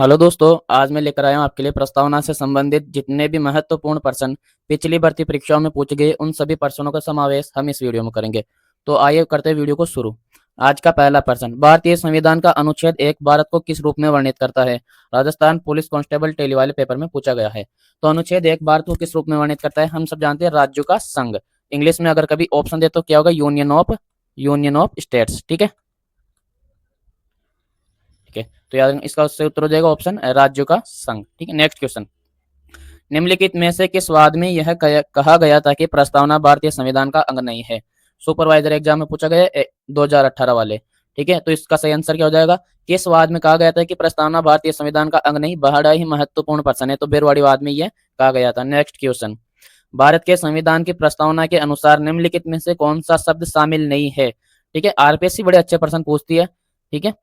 Hello दोस्तों, आज मैं लेकर आया हूँ आपके लिए प्रस्तावना से संबंधित जितने भी महत्वपूर्ण प्रश्न पिछली भर्ती परीक्षाओं में पूछे गए उन सभी प्रश्नों का समावेश हम इस वीडियो में करेंगे। तो आइए करते हैं वीडियो को शुरू। आज का पहला प्रश्न, भारतीय संविधान का अनुच्छेद 1 भारत को किस रूप में वर्णित करता है? राजस्थान पुलिस कांस्टेबल टेली वाले पेपर में पूछा गया है। तो अनुच्छेद 1 भारत को किस रूप में वर्णित करता है? हम सब जानते हैं, राज्यों का संघ। इंग्लिश में अगर कभी ऑप्शन दे तो क्या होगा? Union of states. ठीक है, ठीक है। तो याद इसका उससे उत्तर हो जाएगा ऑप्शन राज्यों का संघ। ठीक है, नेक्स्ट क्वेश्चन, निम्नलिखित में से किस वाद में यह कहा गया था कि प्रस्तावना भारतीय संविधान का अंग नहीं है? सुपरवाइजर एग्जाम में पूछा गया 2018 वाले। ठीक है, तो इसका सही आंसर क्या हो जाएगा? किस वाद में कहा गया था कि प्रस्तावना भारतीय संविधान का अंग नहीं? बड़ा ही महत्वपूर्ण प्रश्न है, तो बेरवाड़ी वाद में यह कहा गया था। नेक्स्ट क्वेश्चन, भारत के संविधान की प्रस्तावना के अनुसार निम्नलिखित में से कौन सा शब्द शामिल नहीं है? ठीक है, आरपीएससी बड़े अच्छे प्रश्न पूछती है। ठीक है,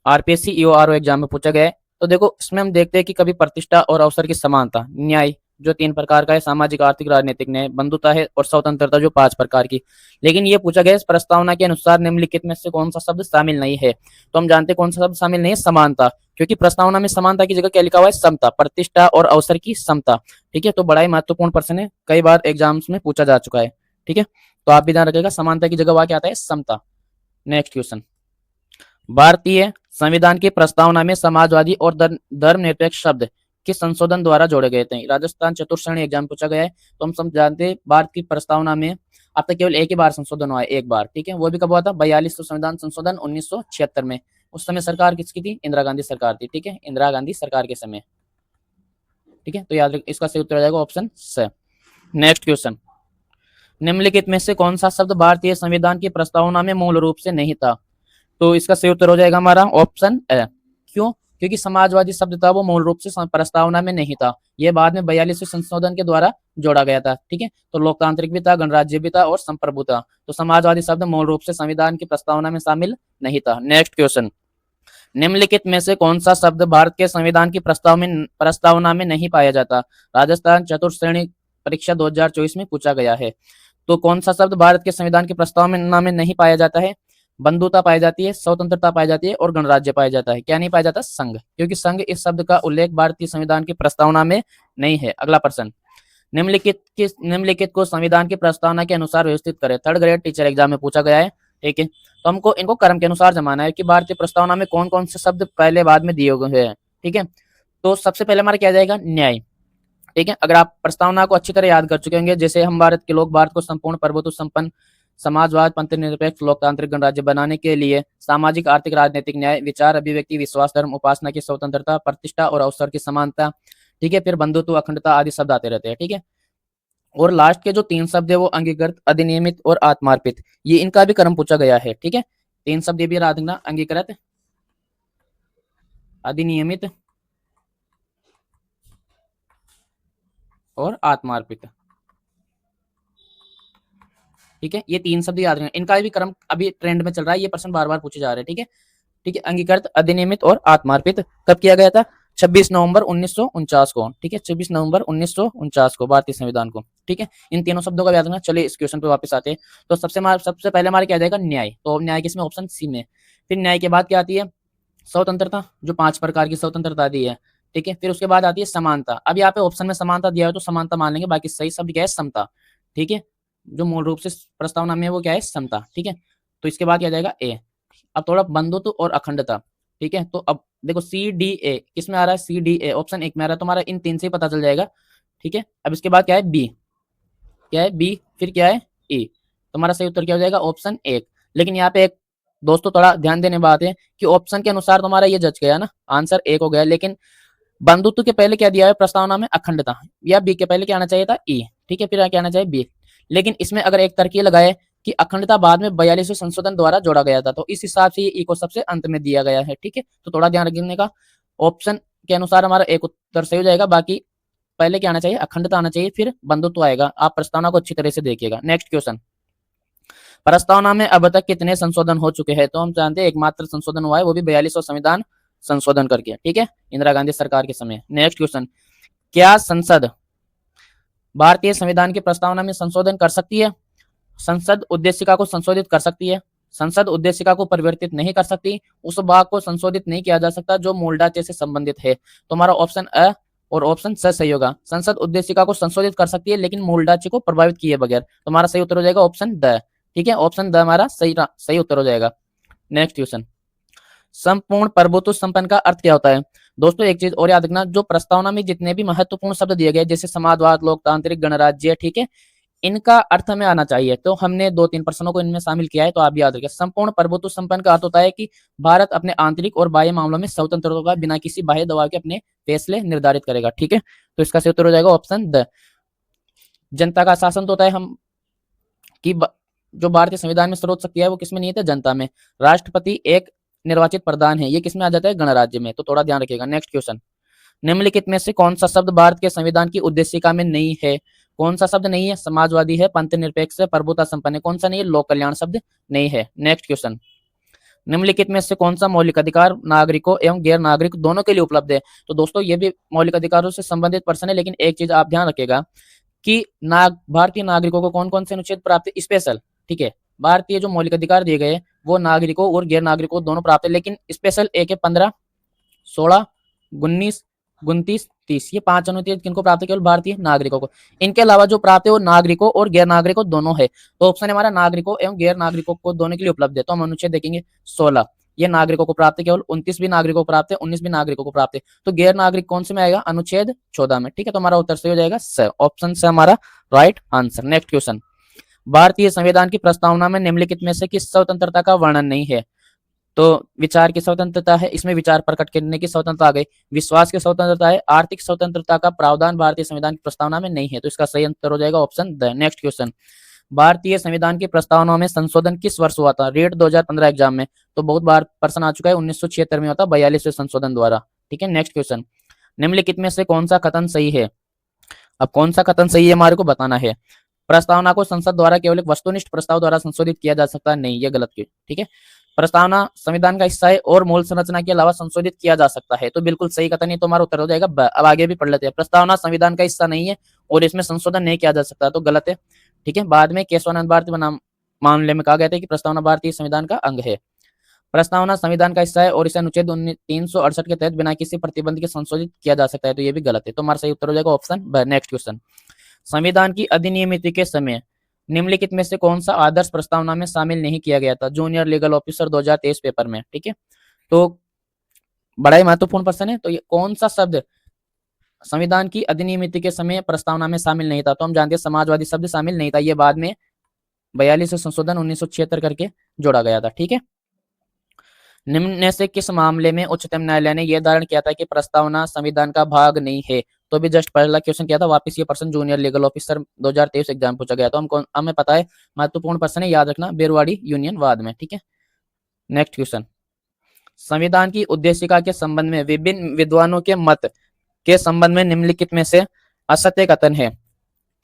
आरपीएससी ईओआरओ एग्जाम में पूछा गया है। तो देखो, इसमें हम देखते हैं कि कभी प्रतिष्ठा और अवसर की समानता, न्याय जो 3 प्रकार का है, सामाजिक आर्थिक राजनीतिक न्याय, बंधुता है, और स्वतंत्रता जो 5 प्रकार की। लेकिन ये पूछा गया इस प्रस्तावना के अनुसार निम्नलिखित में से कौन सा शब्द शामिल नहीं है? तो हम जानते हैं कौन सा शब्द शामिल नहीं है? समानता। क्योंकि प्रस्तावना में समानता की जगह क्या लिखा हुआ है? समता, प्रतिष्ठा और अवसर की समता। ठीक है, तो बड़ा ही महत्वपूर्ण प्रश्न है, कई बार एग्जाम्स में पूछा जा चुका है। ठीक है, तो आप भी ध्यान रखिएगा, समानता की जगह वहां क्या आता है? समता। नेक्स्ट क्वेश्चन, भारतीय संविधान की प्रस्तावना में समाजवादी और धर्मनिरपेक्ष शब्द किस संशोधन द्वारा जोड़े गए थे? राजस्थान चतुर्श्रेणी एग्जाम पूछा गया है। तो हम सब जानते हैं भारत की प्रस्तावना में अब तक केवल एक ही बार संशोधन हुआ है, एक बार। ठीक है, वो भी कब हुआ था? 42 संविधान संशोधन 1976 में। उस समय सरकार किसकी थी? इंदिरा गांधी सरकार थी। ठीक है, इंदिरा गांधी सरकार के समय। ठीक है, तो याद रख, इसका सही उत्तर हो जाएगा ऑप्शन स। नेक्स्ट क्वेश्चन, निम्नलिखित में से कौन सा शब्द भारतीय संविधान की प्रस्तावना में मूल रूप से नहीं था? तो इसका सही उत्तर हो जाएगा हमारा ऑप्शन ए। क्यों? क्योंकि समाजवादी शब्द था वो मूल रूप से प्रस्तावना में नहीं था, ये बाद में 42वें संशोधन के द्वारा जोड़ा गया था। ठीक है, तो लोकतांत्रिक भी था, गणराज्य भी था, और संप्रभु था। तो समाजवादी शब्द मूल रूप से संविधान की प्रस्तावना में शामिल नहीं था। नेक्स्ट क्वेश्चन, निम्नलिखित में से कौन सा शब्द भारत के संविधान की प्रस्तावना में नहीं पाया जाता? राजस्थान चतुर्श्रेणी परीक्षा 2024 में पूछा गया है। तो कौन सा शब्द भारत के संविधान की प्रस्तावना में नहीं पाया जाता है? बंधुता पाई जाती है, स्वतंत्रता पाई जाती है, और गणराज्य पाया जाता है। क्या नहीं पाया जाता? संघ। क्योंकि संघ इस शब्द का उल्लेख भारतीय संविधान की प्रस्तावना में नहीं है। अगला प्रश्न, निम्नलिखित को संविधान की प्रस्तावना के अनुसार व्यवस्थित करें। 3rd ग्रेड टीचर एग्जाम में पूछा गया है। ठीक है, तो हमको इनको क्रम के अनुसार जमाना है कि भारतीय प्रस्तावना में कौन कौन से शब्द पहले बाद में दिए हुए हैं। ठीक है, तो सबसे पहले हमारा क्या जाएगा? न्याय। ठीक है, अगर आप प्रस्तावना को अच्छी तरह याद कर चुके होंगे, जैसे हम भारत के लोग भारत को संपूर्ण प्रभुत्व संपन्न समाजवाद पंथ निरपेक्ष लोकतांत्रिक गणराज्य बनाने के लिए सामाजिक आर्थिक राजनीतिक न्याय, विचार अभिव्यक्ति विश्वास धर्म उपासना की स्वतंत्रता, प्रतिष्ठा और अवसर की समानता, ठीक है, फिर बंधुत्व अखंडता आदि शब्द आते रहते हैं। ठीक है, और लास्ट के जो 3 शब्द है वो अंगीकृत, अधिनियमित और आत्मार्पित, ये इनका भी क्रम पूछा गया है। ठीक है, 3 शब्द ये भी याद रखना, अंगीकृत, अधिनियमित और आत्मार्पित। ठीक है, ये 3 शब्द याद रखना, इनका भी क्रम अभी ट्रेंड में चल रहा है, ये प्रश्न बार बार पूछे जा रहे हैं। ठीक है, ठीक है, अंगीकृत, अधिनियमित और आत्मार्पित कब किया गया था? 26 नवंबर 1949 को। ठीक है, 26 नवंबर 1949 को भारतीय संविधान को। ठीक है, इन तीनों शब्दों का याद रखना। चलिए इस क्वेश्चन पे वापस आते हैं। तो सबसे पहले हमारे क्या जाएगा? न्याय। तो न्याय किसमें? ऑप्शन सी में। फिर न्याय के बाद क्या आती है? स्वतंत्रता, जो 5 प्रकार की स्वतंत्रता दी है। ठीक है, फिर उसके बाद आती है समानता। अब यहाँ पे ऑप्शन में समानता दिया है तो समानता मान लेंगे, बाकी सही शब्द क्या है? समता। ठीक है, जो मूल रूप से प्रस्तावना में है वो क्या है? समता। ठीक है, तो इसके बाद क्या जाएगा? ए। अब थोड़ा बंधुत्व और अखंडता। ठीक है, तो अब देखो सी डी ए किसमें आ रहा है? सी डी ए ऑप्शन 1 में आ रहा है, तुम्हारा इन 3 से ही पता चल जाएगा। ठीक है, अब इसके बाद क्या है? बी। क्या है? बी। फिर क्या है? ई। तुम्हारा सही उत्तर क्या हो जाएगा? ऑप्शन 1। लेकिन यहाँ पे एक दोस्तों थोड़ा ध्यान देने बात है कि ऑप्शन के अनुसार तुम्हारा ये जज गया ना, आंसर 1 हो गया, लेकिन बंधुत्व के पहले क्या दिया है प्रस्तावना में? अखंडता। या बी के पहले क्या आना चाहिए था? ई। ठीक है, फिर क्या आना चाहिए? बी। लेकिन इसमें अगर एक तरकीब लगाए कि अखंडता बाद में 42वें संशोधन द्वारा जोड़ा गया था, तो इस हिसाब से ये ई को सबसे अंत में दिया गया है। ठीक है, तो थोड़ा ध्यान रखने का, ऑप्शन के अनुसार हमारा एक उत्तर सही हो जाएगा, बाकी पहले क्या आना चाहिए? अखंडता आना चाहिए, फिर बंधुत्व आएगा। आप प्रस्तावना को अच्छी तरह से देखिएगा। नेक्स्ट क्वेश्चन, प्रस्तावना में अब तक कितने संशोधन हो चुके हैं? तो हम जानते हैं एकमात्र संशोधन हुआ है, वो भी 42वां संविधान संशोधन करके। ठीक है, इंदिरा गांधी सरकार के समय। नेक्स्ट क्वेश्चन, क्या संसद भारतीय संविधान की प्रस्तावना में संशोधन कर सकती है? संसद उद्देशिका को संशोधित कर सकती है। संसद उद्देशिका को परिवर्तित नहीं कर सकती, उस भाग को संशोधित नहीं किया जा सकता जो मूल ढांचे से संबंधित है। तो हमारा ऑप्शन अ और ऑप्शन स सही होगा। संसद उद्देशिका को संशोधित कर सकती है लेकिन मूल ढांचे को प्रभावित किए बगैर। तो हमारा सही उत्तर हो जाएगा ऑप्शन द। ठीक है, ऑप्शन द हमारा सही उत्तर हो जाएगा। नेक्स्ट क्वेश्चन, संपूर्ण प्रभुत्व संपन्न का अर्थ क्या होता है? दोस्तों एक चीज और याद रखना, जो प्रस्तावना में जितने भी महत्वपूर्ण शब्द दिए गए जैसे समाजवाद, लोकतांत्रिक, गणराज्य, ठीक है, इनका अर्थ हमें आना चाहिए। तो हमने 2-3 प्रश्नों को इनमें शामिल किया है, तो आप याद रखिए। संपूर्ण प्रभुत्व संपन्न का अर्थ होता है कि भारत अपने आंतरिक और बाह्य मामलों में स्वतंत्र होगा, बिना किसी बाह्य दबाव के अपने फैसले निर्धारित करेगा। ठीक है, तो इसका सही उत्तर हो जाएगा ऑप्शन द। जनता का शासन तो होता है हम कि जो भारतीय संविधान में सर्वोच्च शक्ति है वो किसमें निहित है? जनता में। राष्ट्रपति एक निर्वाचित प्रधान है, ये किसमें आ जाता है? गणराज्य में। तो थोड़ा ध्यान रखिएगा। नेक्स्ट क्वेश्चन, निम्नलिखित में से कौन सा शब्द भारत के संविधान की उद्देशिका में नहीं है? कौन सा शब्द नहीं है? समाजवादी है, पंथ निरपेक्ष है, प्रभुता संपन्न है। कौन सा नहीं है? लोक कल्याण शब्द नहीं है। नेक्स्ट क्वेश्चन, निम्नलिखित में से कौन सा मौलिक अधिकार नागरिकों एवं गैर नागरिक दोनों के लिए उपलब्ध है? तो दोस्तों ये भी मौलिक अधिकारों से संबंधित प्रश्न है, लेकिन एक चीज आप ध्यान रखिएगा कि भारतीय नागरिकों को कौन कौन से अनुच्छेद प्राप्त है? स्पेशल। ठीक है, भारतीय जो मौलिक अधिकार दिए गए वो नागरिकों और गैर नागरिकों दोनों प्राप्त है, लेकिन स्पेशल एक है 15, 16, 19, 29, 30। ये 5 अनुच्छेद किनको प्राप्त है? केवल भारतीय नागरिकों को। इनके अलावा जो प्राप्त है वो नागरिकों और गैर नागरिकों दोनों है। तो ऑप्शन हमारा नागरिकों एवं गैर नागरिकों को दोनों के लिए उपलब्ध है। तो हम अनुच्छेद देखेंगे 16, ये नागरिकों को प्राप्त है केवल। 29 भी नागरिकों को प्राप्त है, 19 भी नागरिकों को प्राप्त है। तो गैर नागरिक कौन से में आएगा? अनुच्छेद 14 में। ठीक है, तो हमारा उत्तर सही हो जाएगा स। ऑप्शन से हमारा राइट आंसर। नेक्स्ट क्वेश्चन, भारतीय संविधान की प्रस्तावना में निम्नलिखित में से किस स्वतंत्रता का वर्णन नहीं है? तो विचार की स्वतंत्रता है, इसमें विचार प्रकट करने की स्वतंत्रता आ गई। विश्वास की स्वतंत्रता है, आर्थिक स्वतंत्रता का प्रावधान भारतीय संविधान की प्रस्तावना में नहीं है। तो इसका सही उत्तर हो जाएगा ऑप्शन द। नेक्स्ट क्वेश्चन, भारतीय संविधान की प्रस्तावना में संशोधन किस वर्ष हुआ था? रेट 2015 एग्जाम में तो बहुत बार प्रश्न आ चुका है। 1976 में होता 42वें संशोधन द्वारा। ठीक है, नेक्स्ट क्वेश्चन, निम्नलिखित में से कौन सा कथन सही है? अब कौन सा कथन सही है हमारे को बताना है। प्रस्तावना को संसद द्वारा केवल एक वस्तुनिष्ठ प्रस्ताव द्वारा संशोधित किया जा सकता है, नहीं, ये गलत है। ठीक है, प्रस्तावना संविधान का हिस्सा है और मूल संरचना के अलावा संशोधित किया जा सकता है। तो बिल्कुल सही कथन है, तो हमारा उत्तर हो जाएगा ब। अब आगे भी पढ़ लेते हैं। प्रस्तावना संविधान का हिस्सा नहीं है और इसमें संशोधन नहीं किया जा सकता, तो गलत है। ठीक है, बाद में केशवानंद भारती मामले में कहा गया था कि प्रस्तावना भारतीय संविधान का अंग है। प्रस्तावना संविधान का हिस्सा है और इसे अनुच्छेद 368 के तहत बिना किसी प्रतिबंध के संशोधित किया जा सकता है, तो ये भी गलत है। तो हमारा सही उत्तर हो जाएगा ऑप्शन ब। नेक्स्ट क्वेश्चन, संविधान की अधिनियमित के समय निम्नलिखित में से कौन सा आदर्श प्रस्तावना में शामिल नहीं किया गया था? जूनियर लीगल ऑफिसर 2023 पेपर में। ठीक है, तो बड़ा ही महत्वपूर्ण प्रश्न है। तो ये कौन सा शब्द संविधान की अधिनियमित के समय प्रस्तावना में शामिल नहीं था? तो हम जानते हैं समाजवादी शब्द शामिल नहीं था, ये बाद में 42 संशोधन 1976 करके जोड़ा गया था। ठीक है, निम्न में से किस मामले में उच्चतम न्यायालय ने यह धारण किया था कि प्रस्तावना संविधान का भाग नहीं है? तो भी जस्ट पहला क्वेश्चन किया था, वापस ये प्रश्न जूनियर लीगल ऑफिसर 2023 एग्जाम पूछा गया। तो हमको हमें पता है, महत्वपूर्ण प्रश्न है, याद रखना, बेरवाड़ी यूनियन वाद में। ठीक है, नेक्स्ट क्वेश्चन, संविधान की उद्देशिका के संबंध में विभिन्न विद्वानों के मत के संबंध में निम्नलिखित में से असत्य कथन है।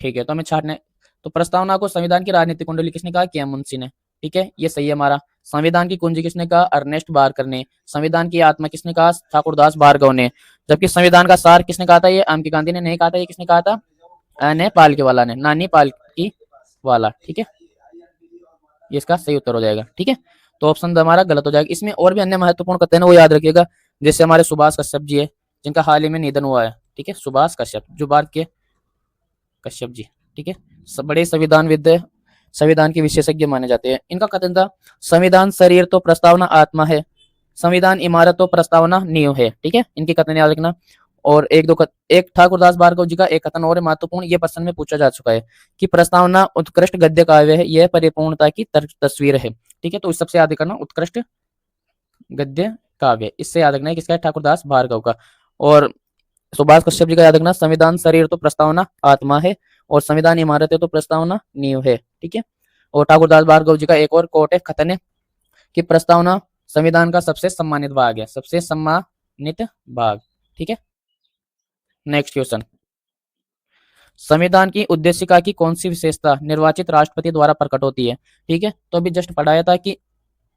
ठीक है, तो हमें छाटने, तो प्रस्तावना को संविधान की राजनीतिक कुंडली किसने कहा? के एम मुंशी ने। ठीक है, ये सही है हमारा। संविधान की कुंजी किसने कहा? अर्नेस्ट बारकर ने। संविधान की आत्मा किसने कहा? ठाकुरदास भार्गव ने। जबकि संविधान का सार किसने कहा था? ये आम की गांधी ने नहीं कहा था, ये किसने कहा था? ने पालके वाला ने, नानी पालकी वाला। ठीक है, ये इसका सही उत्तर हो जाएगा। ठीक है, तो ऑप्शन हमारा गलत हो जाएगा। इसमें और भी अन्य महत्वपूर्ण कथन है, वो याद रखिएगा। जैसे हमारे सुभाष कश्यप जी है, जिनका हाल ही में निधन हुआ है। ठीक है, सुभाष कश्यप, जो भारत के कश्यप जी। ठीक है, बड़े संविधानविद, संविधान के विशेषज्ञ माने जाते हैं। इनका कथन था, संविधान शरीर तो प्रस्तावना आत्मा है, संविधान इमारत तो प्रस्तावना नींव है। ठीक है, इनके कथन याद रखना। और एक ठाकुरदास भार्गव जी का एक कथन और महत्वपूर्ण, ये प्रश्न में पूछा जा चुका है कि प्रस्तावना उत्कृष्ट गद्य काव्य है, यह परिपूर्णता की तस्वीर है। ठीक है, तो इस सबसे याद करना, उत्कृष्ट गद्य काव्य, इससे याद रखना है किसका है? ठाकुरदास भार्गव का। और सुभाष कश्यप जी का याद रखना, संविधान शरीर तो प्रस्तावना आत्मा है और संविधान इमारत है तो प्रस्तावना नींव है। ठीक है, और ठाकुरदास भार्गव जी का एक और कोट है, कथन है कि प्रस्तावना संविधान का सबसे सम्मानित भाग है, सबसे सम्मानित भाग। ठीक है, नेक्स्ट क्वेश्चन, संविधान की उद्देशिका की कौन सी विशेषता निर्वाचित राष्ट्रपति द्वारा प्रकट होती है? ठीक है, तो अभी जस्ट पढ़ाया था कि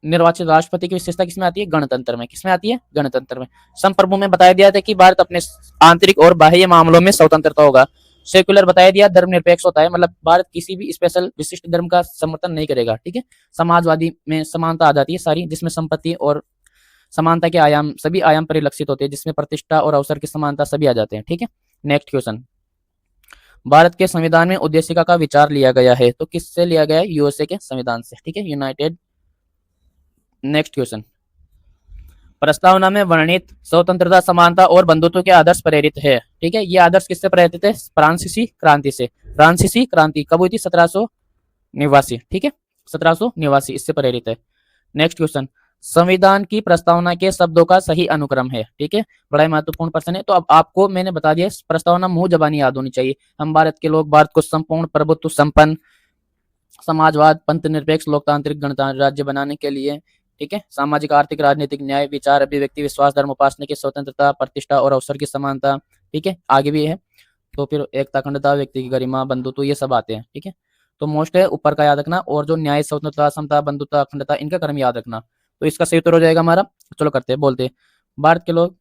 निर्वाचित राष्ट्रपति की विशेषता किसमें आती है? गणतंत्र में। किसमें आती है? गणतंत्र में। संप्रभु में बताया दिया था कि भारत अपने आंतरिक और बाह्य मामलों में स्वतंत्रता होगा। सेक्युलर बताया दिया, धर्मनिरपेक्ष होता है, मतलब भारत किसी भी स्पेशल विशिष्ट धर्म का समर्थन नहीं करेगा, ठीक है। समाजवादी में समानता आ जाती है सारी, जिसमें संपत्ति और समानता के आयाम, सभी आयाम परिलक्षित होते हैं, जिसमें प्रतिष्ठा और अवसर की समानता सभी आ जाते हैं, ठीक है। नेक्स्ट क्वेश्चन, भारत के संविधान में उद्देशिका का विचार लिया गया है, तो किससे लिया गया है? यूएसए के संविधान से, ठीक है, यूनाइटेड। नेक्स्ट क्वेश्चन, प्रस्तावना में वर्णित स्वतंत्रता, समानता और बंधुत्व के आदर्श प्रेरित है, ठीक है। ये आदर्श किससे प्रेरित है? फ्रांसीसी क्रांति से। फ्रांसीसी क्रांति कब हुई थी? 1789, ठीक है, 1789 इससे प्रेरित है। नेक्स्ट क्वेश्चन, संविधान की प्रस्तावना के शब्दों का सही अनुक्रम है, ठीक है, बड़ा ही महत्वपूर्ण प्रश्न है। तो अब आपको मैंने बता दिया, प्रस्तावना मुंह जबानी याद होनी चाहिए। हम भारत के लोग भारत को संपूर्ण प्रभुत्व संपन्न समाजवाद, पंथ निरपेक्ष, लोकतांत्रिक गणतंत्र राज्य बनाने के लिए, ठीक है, सामाजिक आर्थिक राजनीतिक न्याय, विचार अभिव्यक्ति, विश्वास, धर्म उपासना की स्वतंत्रता, प्रतिष्ठा और अवसर की समानता, ठीक है, आगे भी है। तो फिर एकता, अखंडता, व्यक्ति की गरिमा, बंधुत्व, ये सब आते हैं, ठीक है। तो मोस्ट है ऊपर का याद रखना, और जो न्याय, स्वतंत्रता, समता, बंधुत्व, अखंडता, इनका क्रम याद रखना। तो इसका सही उत्तर हो जाएगा हमारा, चलो करते हैं, बोलते हैं, भारत के लोग,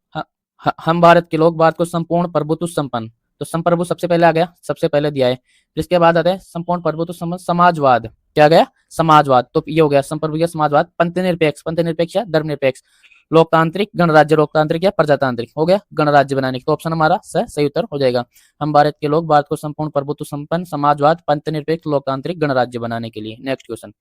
हम भारत के लोग भारत को संपूर्ण प्रभुत्व संपन्न, तो संप्रभु सबसे पहले आ गया, सबसे पहले दिया है। इसके बाद आता है संपूर्ण प्रभुत्व संपन्न समाजवाद, क्या गया? समाजवाद, तो ये हो गया संप्रभु समाजवाद, पंथ निरपेक्ष, पंथ निरपेक्ष या धर्मनिरपेक्ष, लोकतांत्रिक गणराज्य, लोकतांत्रिक या प्रजातांत्रिक, हो गया गणराज्य बनाने की। तो ऑप्शन हमारा सही उत्तर हो जाएगा। हम भारत के लोग भारत को संपूर्ण प्रभुत्व संपन्न समाजवाद, पंथ निरपेक्ष, लोकतांत्रिक गणराज्य बनाने के लिए। नेक्स्ट क्वेश्चन,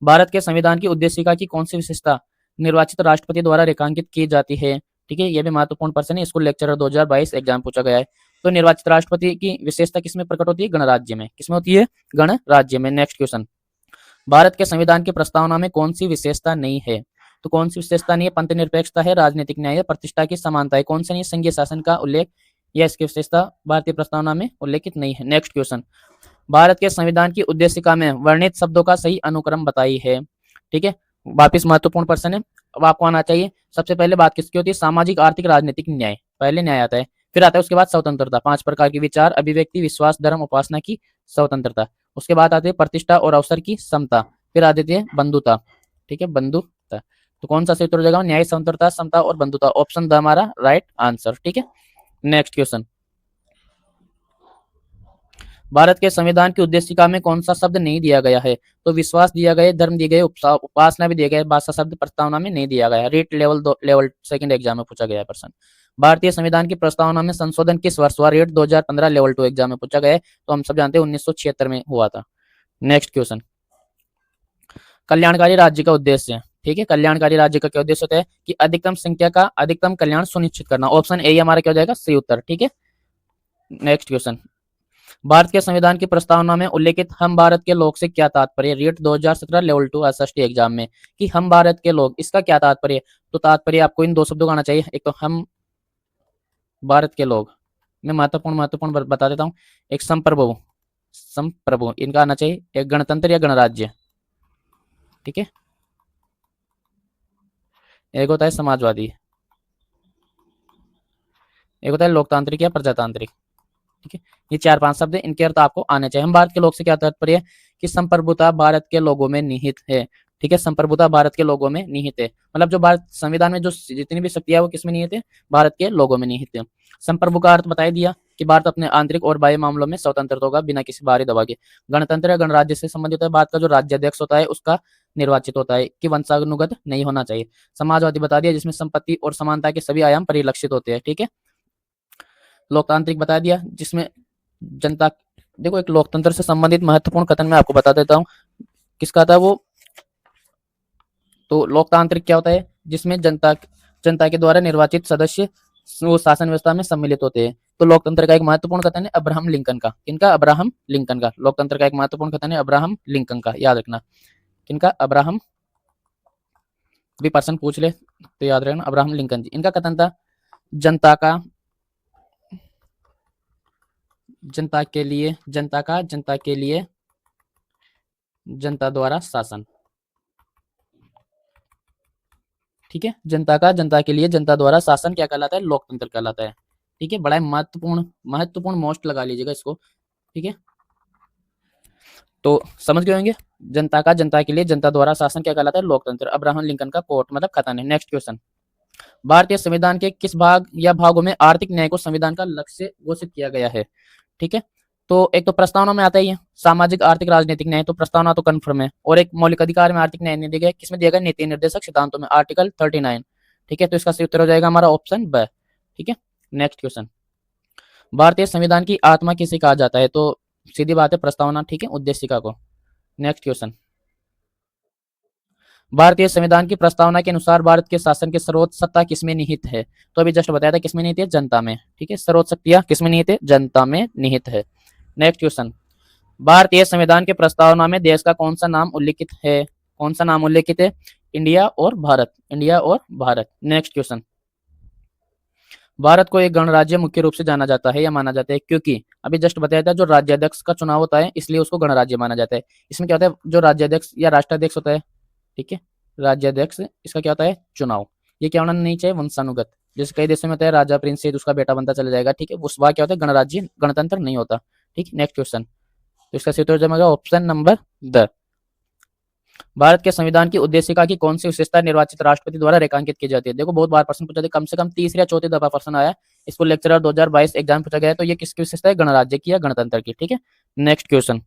भारत के संविधान की उद्देशिका की कौन सी विशेषता निर्वाचित राष्ट्रपति द्वारा रेखांकित की जाती है, ठीक है, यह भी महत्वपूर्ण प्रश्न है, स्कूल लेक्चरर 2022 एग्जाम पूछा गया है। तो निर्वाचित राष्ट्रपति की विशेषता किसमें प्रकट होती है? गणराज्य में। किसमें होती है? गणराज्य में। नेक्स्ट क्वेश्चन, भारत के संविधान की प्रस्तावना में कौन सी विशेषता नहीं है? तो कौन सी विशेषता नहीं है? पंथ निरपेक्षता है, राजनीतिक न्याय है, प्रतिष्ठा की समानता है, कौन सा नहीं? संघीय शासन का उल्लेख, यह इसकी विशेषता भारतीय प्रस्तावना में उल्लेखित नहीं है। नेक्स्ट क्वेश्चन, भारत के संविधान की उद्देशिका में वर्णित शब्दों का सही अनुक्रम बताई है, ठीक है, वापिस महत्वपूर्ण प्रश्न है। अब आपको आना चाहिए, सबसे पहले बात किसकी होती है? सामाजिक, आर्थिक, राजनीतिक न्याय, पहले न्याय आता है, फिर आता है उसके बाद स्वतंत्रता, 5 प्रकार के विचार, अभिव्यक्ति, विश्वास, धर्म, उपासना की स्वतंत्रता, उसके बाद आते हैं प्रतिष्ठा और अवसर की समता, फिर आ देती है बंधुता, ठीक है, बंधुता। तो कौन सा सही उत्तर हो जाएगा? न्याय, स्वतंत्रता, समता और बंधुता, ऑप्शन द हमारा राइट आंसर, ठीक है। नेक्स्ट क्वेश्चन, भारत के संविधान की उद्देशिका में कौन सा शब्द नहीं दिया गया है? तो विश्वास दिया गया, धर्म दिए गए, उपासना भी दिया गया, भाषा शब्द प्रस्तावना में नहीं दिया गया। रेट लेवल सेकंड एग्जाम में पूछा गया है प्रश्न। भारतीय संविधान की प्रस्तावना में संशोधन किस वर्ष हुआ? रेट 2015 लेवल 2 एग्जाम में पूछा गया है, तो हम सब जानते हैं 1976 में हुआ था। नेक्स्ट क्वेश्चन, कल्याणकारी राज्य का उद्देश्य, ठीक है, कल्याणकारी राज्य का क्या उद्देश्य होता है? कि अधिकतम संख्या का अधिकतम कल्याण सुनिश्चित करना, ऑप्शन ए हमारा क्या हो जाएगा? सही उत्तर, ठीक है। नेक्स्ट क्वेश्चन, भारत के संविधान की प्रस्तावना में उल्लेखित हम भारत के लोग से क्या तात्पर्य? रेट 2017 लेवल 2 एसएसटी एग्जाम में, कि हम भारत के लोग, इसका क्या तात्पर्य? तो तात्पर्य आपको इन दो शब्दों का आना चाहिए, एक तो हम भारत के लोग, मैं महत्वपूर्ण बता देता हूं, एक संप्रभु, इनका आना चाहिए, एक गणतंत्र या गणराज्य, ठीक है, एक होता है समाजवादी, एक होता है लोकतांत्रिक या प्रजातांत्रिक, ठीक है। ये 4-5 शब्द है, इनके अर्थ आपको आने चाहिए। हम भारत के लोग से क्या तात्पर्य है? कि संप्रभुता भारत के लोगों में निहित है, ठीक है, संप्रभुता भारत के लोगों में निहित है, मतलब जो भारत संविधान में जो जितनी भी शक्तियां है वो किसमें निहित है? भारत के लोगों में निहित है। संप्रभु का अर्थ बता दिया कि भारत अपने आंतरिक और बाह्य मामलों में स्वतंत्र होगा बिना किसी बाहरी दबाव के। गणतंत्र या गणराज्य से संबंधित है, भारत का जो राज्याध्यक्ष होता है उसका निर्वाचित होता है, कि वंशानुगत नहीं होना चाहिए। समाजवादी बता दिया, जिसमें संपत्ति और समानता के सभी आयाम परिलक्षित होते हैं, ठीक है। लोकतांत्रिक बता दिया, जिसमें जनता, देखो एक लोकतंत्र से संबंधित महत्वपूर्ण कथन मैं आपको बता देता हूं, किसका था वो? तो लोकतांत्रिक क्या होता है? जिसमें जनता के द्वारा निर्वाचित सदस्य वो शासन व्यवस्था में सम्मिलित होते हैं। तो लोकतंत्र का एक महत्वपूर्ण कथन है अब्राहम लिंकन का, किनका? अब्राहम लिंकन का। लोकतंत्र का एक महत्वपूर्ण कथन है अब्राहम लिंकन का, याद रखना, किनका? अब्राहम, भी पर्सन पूछ ले तो याद रखना, अब्राहम लिंकन जी। इनका कथन था जनता के लिए जनता द्वारा शासन, ठीक है, जनता के लिए जनता द्वारा शासन क्या कहलाता है? लोकतंत्र कहलाता है, ठीक है, बड़ा महत्वपूर्ण मोस्ट लगा लीजिएगा इसको, ठीक है। तो समझ गए होंगे, जनता के लिए जनता द्वारा शासन क्या कहलाता है? लोकतंत्र। अब्राहम लिंकन का कोट मतलब कथन है। नेक्स्ट क्वेश्चन, भारतीय संविधान के किस भाग या भागों में आर्थिक न्याय को संविधान का लक्ष्य घोषित किया गया है? ठीक है। तो एक तो प्रस्तावना में आता ही है सामाजिक आर्थिक राजनीतिक न्याय, तो प्रस्तावना तो कन्फर्म है। और एक मौलिक अधिकार में आर्थिक न्याय नहीं दिया गया, किसमें दिया गया, नीति निर्देशक सिद्धांतों में, आर्टिकल 39। ठीक है, तो इसका सही उत्तर हो जाएगा हमारा ऑप्शन ब। ठीक है, नेक्स्ट क्वेश्चन, भारतीय संविधान की आत्मा किसे कहा जाता है, तो सीधी बात है प्रस्तावना, ठीक है, उद्देशिका को। नेक्स्ट क्वेश्चन, भारतीय संविधान की प्रस्तावना के अनुसार भारत के शासन की सर्वोच्च सत्ता किसमें निहित है, तो अभी जस्ट बताया था किसमें निहित है, जनता में। ठीक है, सर्वोच्च शक्तियां किसमें निहित है, जनता में निहित है। नेक्स्ट क्वेश्चन, भारतीय संविधान के प्रस्तावना में देश का कौन सा नाम उल्लिखित है, कौन सा नाम उल्लिखित है, इंडिया और भारत, इंडिया और भारत। नेक्स्ट क्वेश्चन, भारत को एक गणराज्य मुख्य रूप से जाना जाता है या माना जाता है, क्योंकि अभी जस्ट बताया था जो राज्याध्यक्ष का चुनाव होता है इसलिए उसको गणराज्य माना जाता है। इसमें क्या होता है, जो राज्याध्यक्ष या राष्ट्राध्यक्ष होता है, ठीक है, राज्याध्यक्ष, इसका क्या होता है, चुनाव। ये क्या होना नहीं चाहिए, वंशानुगत। जैसे कई देशों में होता है राजा प्रिंस है उसका बेटा बनता चला जाएगा, ठीक है, उस बार क्या होता है, गणराज्य गणतंत्र नहीं होता। ठीक, नेक्स्ट क्वेश्चन, तो इसका सही उत्तर हो जाएगा ऑप्शन नंबर द। भारत के संविधान की उद्देशिका की कौन सी विशेषता निर्वाचित राष्ट्रपति द्वारा रेखांकित की जाती है, देखो बहुत बार प्रश्न पूछा था, कम से कम तीसरी या चौथी दफा प्रश्न आया, इसको लेक्चरर 2022 एग्जाम पूछा गया है, तो ये किसकी विशेषता है, गणराज्य की या गणतंत्र की। ठीक है, नेक्स्ट क्वेश्चन,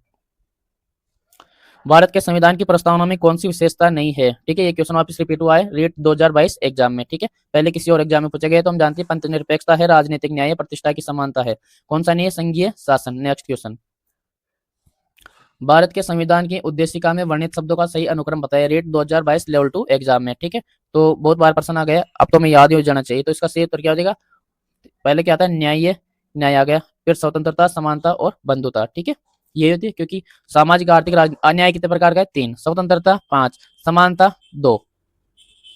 भारत के संविधान की प्रस्तावना में कौन सी विशेषता नहीं है, ठीक है, ये क्वेश्चन वापस रिपीट हुआ है रीट 2022 एग्जाम में। ठीक है, पहले किसी और एग्जाम में पूछा गया, तो हम जानते हैं पंथ निरपेक्षता है, राजनीतिक न्याय, प्रतिष्ठा की समानता है, कौन सा नहीं है, संघीय शासन। नेक्स्ट क्वेश्चन, भारत के संविधान की उद्देशिका में वर्णित शब्दों का सही अनुक्रम बताया, रेट 2022 लेवल 2 एग्जाम में। ठीक है, तो बहुत बार प्रश्न आ गया, अब तो मैं याद ही हो जाना चाहिए, तो इसका सही उत्तर क्या हो जाएगा, पहले क्या आता है, न्याय, न्याय आ गया, फिर स्वतंत्रता, समानता और बंधुता। ठीक है, ये होती है, क्योंकि सामाजिक आर्थिक अन्याय कितने प्रकार का है, 3, स्वतंत्रता 5, समानता 2,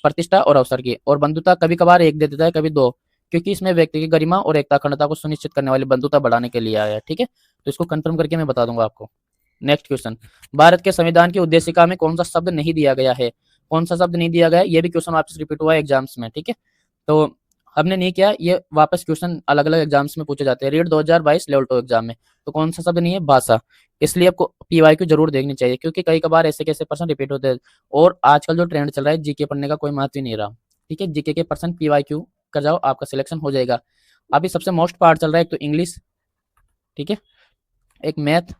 प्रतिष्ठा और अवसर की, और बंधुता कभी कभार 1 दे देता है, कभी 2, क्योंकि इसमें व्यक्ति की गरिमा और एकता अखंडता को सुनिश्चित करने वाली बंधुता बढ़ाने के लिए आया है। ठीक है, तो इसको कंफर्म करके मैं बता दूंगा आपको। नेक्स्ट क्वेश्चन, भारत के संविधान की उद्देशिका में कौन सा शब्द नहीं दिया गया है, कौन सा शब्द नहीं दिया गया है, ये भी क्वेश्चन वापस रिपीट हुआ है एग्जाम्स में। ठीक है, तो हमने नहीं किया, ये वापस क्वेश्चन अलग अलग एग्जाम्स में पूछे जाते हैं, रीड 2022 लेवल 2 एग्जाम में। तो कौन सा शब्द नहीं है, भाषा, इसलिए आपको पीवाईक्यू जरूर देखनी चाहिए, क्योंकि कई कबार ऐसे कैसे पर्सन रिपीट होते हैं, और आजकल जो ट्रेंड चल रहा है जीके पढ़ने का कोई महत्व ही नहीं रहा। ठीक है, जीके के पर्सन पीवाईक्यू कर जाओ, आपका सिलेक्शन हो जाएगा। अभी सबसे मोस्ट पार्ट चल रहा है एक तो इंग्लिश, ठीक है, एक मैथ,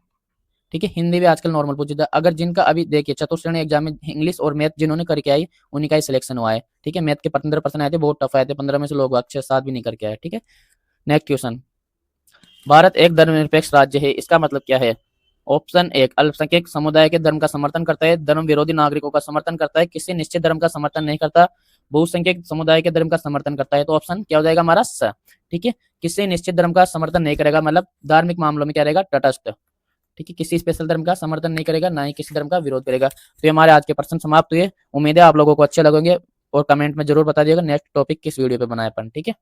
ठीक है, हिंदी भी आजकल नॉर्मल पूछा था। अगर जिनका अभी देखिए चतुर्श्रेणी एग्जाम में इंग्लिश और मैथ जिन्होंने करके आई उन्हीं का ही सिलेक्शन हुआ है। ठीक है, मैथ के 15% आए थे, बहुत टफ आए थे, 15 में से लोग 6-7 भी नहीं करके आए। ठीक है, नेक्स्ट क्वेश्चन, भारत एक धर्मनिरपेक्ष राज्य है, इसका मतलब क्या है, ऑप्शन 1, अल्पसंख्यक समुदाय के धर्म का समर्थन करता है, धर्म विरोधी नागरिकों का समर्थन करता है, किसी निश्चित धर्म का समर्थन नहीं करता, बहुसंख्यक समुदाय के धर्म का समर्थन करता है, तो ऑप्शन क्या हो जाएगा हमारा स। ठीक है, किसी निश्चित धर्म का समर्थन नहीं करेगा, मतलब धार्मिक मामलों में क्या रहेगा, तटस्थ। ठीक है, किसी स्पेशल धर्म का समर्थन नहीं करेगा, ना ही किसी धर्म का विरोध करेगा। तो ये हमारे आज के प्रश्न समाप्त हुए, उम्मीद है आप लोगों को अच्छे लगेंगे, और कमेंट में जरूर बता दिएगा नेक्स्ट टॉपिक किस वीडियो पे बनाए अपन। ठीक है।